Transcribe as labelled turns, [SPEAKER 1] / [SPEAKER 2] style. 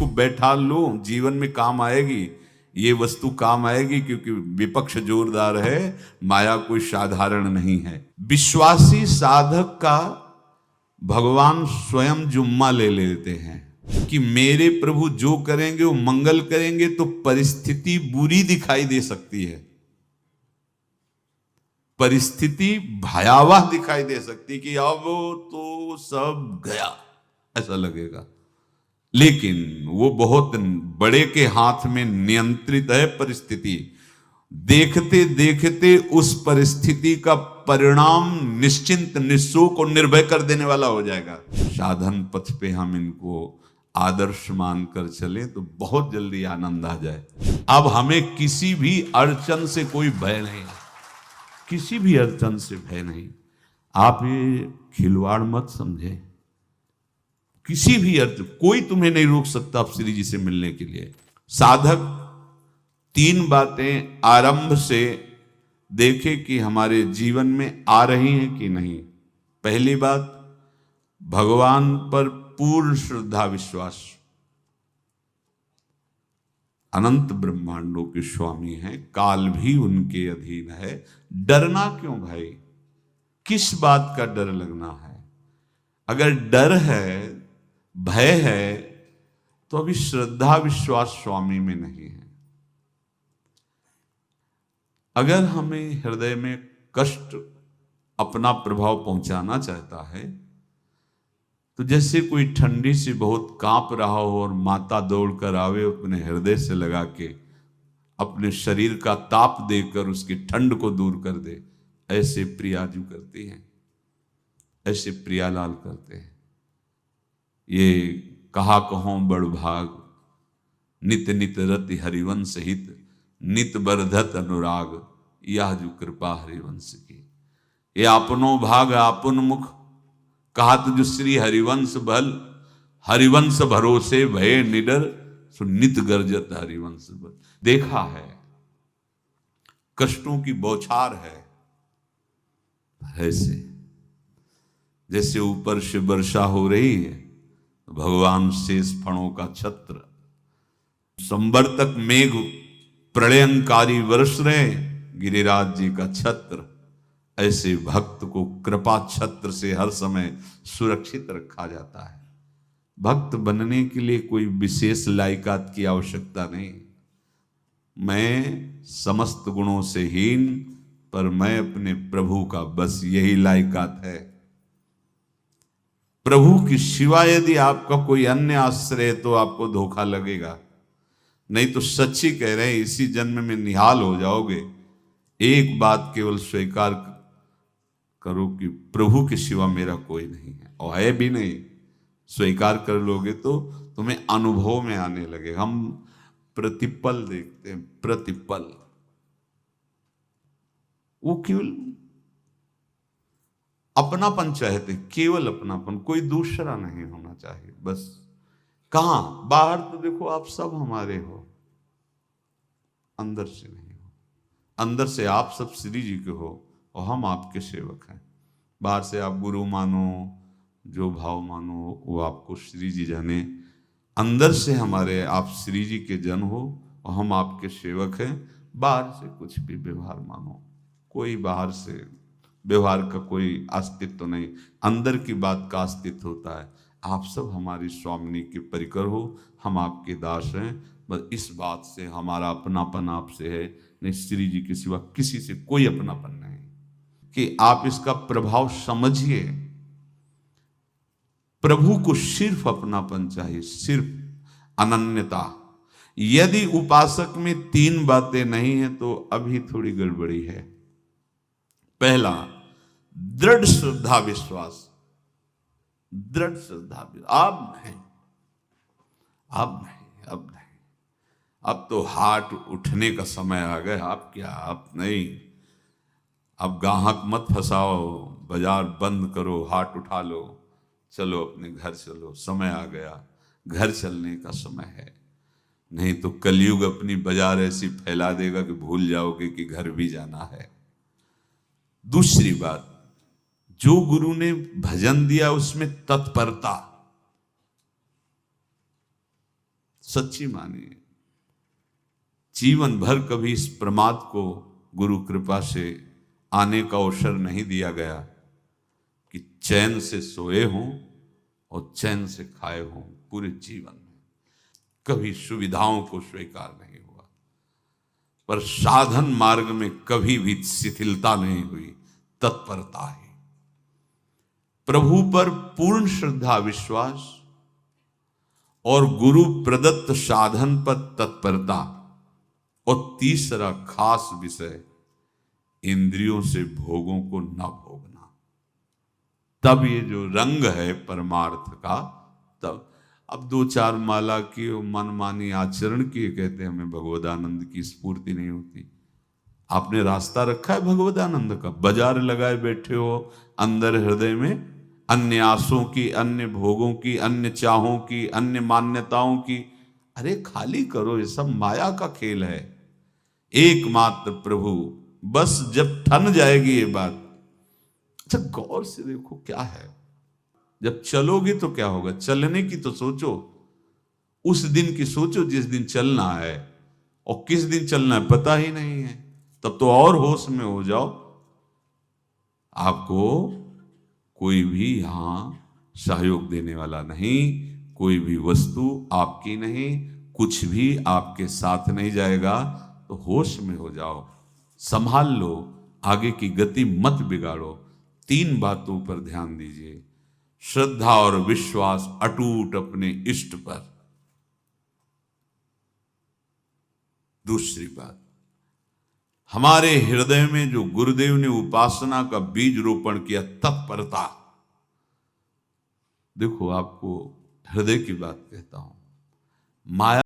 [SPEAKER 1] इसको बैठा लो, जीवन में काम आएगी, ये वस्तु काम आएगी, क्योंकि विपक्ष जोरदार है, माया कोई साधारण नहीं है। विश्वासी साधक का भगवान स्वयं जुम्मा ले लेते हैं कि मेरे प्रभु जो करेंगे वो मंगल करेंगे। तो परिस्थिति बुरी दिखाई दे सकती है, परिस्थिति भयावह दिखाई दे सकती कि अब तो सब गया, ऐसा लगेगा, लेकिन वो बहुत बड़े के हाथ में नियंत्रित है परिस्थिति। देखते देखते उस परिस्थिति का परिणाम निश्चिंत, निःशोक और निर्भय कर देने वाला हो जाएगा। साधन पथ पे हम इनको आदर्श मानकर चले तो बहुत जल्दी आनंद आ जाए। अब हमें किसी भी अड़चन से कोई भय नहीं, किसी भी अड़चन से भय नहीं। आप ये खिलवाड़ मत समझे, किसी भी अर्थ कोई तुम्हें नहीं रोक सकता आप श्री जी से मिलने के लिए। साधक 3 बातें आरंभ से देखे कि हमारे जीवन में आ रही हैं कि नहीं। पहली बात, भगवान पर पूर्ण श्रद्धा विश्वास। अनंत ब्रह्मांडों के स्वामी हैं, काल भी उनके अधीन है। डरना क्यों भाई, किस बात का डर लगना है? अगर डर है, भय है, तो अभी श्रद्धा विश्वास स्वामी में नहीं है। अगर हमें हृदय में कष्ट अपना प्रभाव पहुंचाना चाहता है, तो जैसे कोई ठंडी से बहुत कांप रहा हो और माता दौड़कर आवे, अपने हृदय से लगा के अपने शरीर का ताप देकर उसकी ठंड को दूर कर दे, ऐसे प्रियाजू करती हैं, ऐसे प्रियालाल करते हैं। ये कहा कहो बड़ भाग, नित नित रति हरिवंश हित, नित बरधत अनुराग, यह जो कृपा हरिवंश की। ये आपनो भाग आपन मुख, कहत जो श्री हरिवंश बल, हरिवंश भरोसे भय निडर, सो नित गर्जत हरिवंश बल। देखा है, कष्टों की बौछार है, ऐसे जैसे ऊपर से वर्षा हो रही है, भगवान शेष फणों का छत्र, संवर्तक मेघ प्रलयंकारी वर्ष रहे, गिरिराज जी का छत्र। ऐसे भक्त को कृपा छत्र से हर समय सुरक्षित रखा जाता है। भक्त बनने के लिए कोई विशेष लायकात की आवश्यकता नहीं। मैं समस्त गुणों से हीन, पर मैं अपने प्रभु का, बस यही लायकात है। प्रभु की सिवा यदि आपका कोई अन्य आश्रय है तो आपको धोखा लगेगा। नहीं तो सच्ची कह रहे हैं, इसी जन्म में निहाल हो जाओगे। एक बात केवल स्वीकार करो कि प्रभु के सिवा मेरा कोई नहीं है, और है भी नहीं। स्वीकार कर लोगे तो तुम्हें अनुभव में आने लगे। हम प्रतिपल देखते हैं, प्रतिपल, वो केवल अपनापन चाहते, केवल अपनापन, कोई दूसरा नहीं होना चाहिए बस। कहां बाहर तो देखो आप सब हमारे हो, अंदर से नहीं हो। अंदर से आप सब श्री जी के हो और हम आपके सेवक हैं। बाहर से आप गुरु मानो, जो भाव मानो, वो आपको श्री जी जाने। अंदर से हमारे आप श्री जी के जन हो और हम आपके सेवक हैं। बाहर से कुछ भी व्यवहार मानो, कोई बाहर से व्यवहार का कोई अस्तित्व नहीं, अंदर की बात का अस्तित्व होता है। आप सब हमारी स्वामिनी के परिकर हो, हम आपके दास हैं। बस इस बात से हमारा अपनापन आपसे है, नहीं श्री जी के सिवा किसी से कोई अपनापन नहीं। कि आप इसका प्रभाव समझिए। प्रभु को सिर्फ अपनापन चाहिए, सिर्फ अनन्यता। यदि उपासक में 3 बातें नहीं है तो अभी थोड़ी गड़बड़ी है। पहला, दृढ़ श्रद्धा विश्वास। दृढ़ श्रद्धा, अब नहीं, अब नहीं, अब नहीं, अब तो हाथ उठने का समय आ गया। अब क्या, अब नहीं, अब गाहक मत फंसाओ, बाजार बंद करो, हाथ उठा लो, चलो अपने घर चलो, समय आ गया, घर चलने का समय है। नहीं तो कलयुग अपनी बाजार ऐसी फैला देगा कि भूल जाओगे कि घर भी जाना है। दूसरी बात, जो गुरु ने भजन दिया उसमें तत्परता। सच्ची मानिए। जीवन भर कभी इस प्रमाद को गुरु कृपा से आने का अवसर नहीं दिया गया कि चैन से सोए हों और चैन से खाए हों। पूरे जीवन में कभी सुविधाओं को स्वीकार नहीं हुआ, पर साधन मार्ग में कभी भी शिथिलता नहीं हुई, तत्परता ही। प्रभु पर पूर्ण श्रद्धा विश्वास और गुरु प्रदत्त साधन पर तत्परता, और तीसरा खास विषय इंद्रियों से भोगों को न भोगना। तब ये जो रंग है परमार्थ का, तब अब 2-4 माला की मनमानी आचरण की कहते हैं हमें भगवदानंद की स्फूर्ति नहीं होती। आपने रास्ता रखा है भगवदानंद का, बाजार लगाए बैठे हो अंदर हृदय में, अन्य आसों की, अन्य भोगों की, अन्य चाहों की, अन्य मान्यताओं की। अरे खाली करो, ये सब माया का खेल है। एकमात्र प्रभु, बस जब ठन जाएगी ये बात। अच्छा गौर से देखो क्या है, जब चलोगे तो क्या होगा, चलने की तो सोचो, उस दिन की सोचो जिस दिन चलना है, और किस दिन चलना है पता ही नहीं है, तब तो और होश में हो जाओ। आपको कोई भी यहां सहयोग देने वाला नहीं, कोई भी वस्तु आपकी नहीं, कुछ भी आपके साथ नहीं जाएगा। तो होश में हो जाओ, संभाल लो, आगे की गति मत बिगाड़ो। 3 बातों पर ध्यान दीजिए, श्रद्धा और विश्वास अटूट अपने इष्ट पर। दूसरी बात, हमारे हृदय में जो गुरुदेव ने उपासना का बीज रोपण किया, तत्परता। देखो आपको हृदय की बात कहता हूं, माया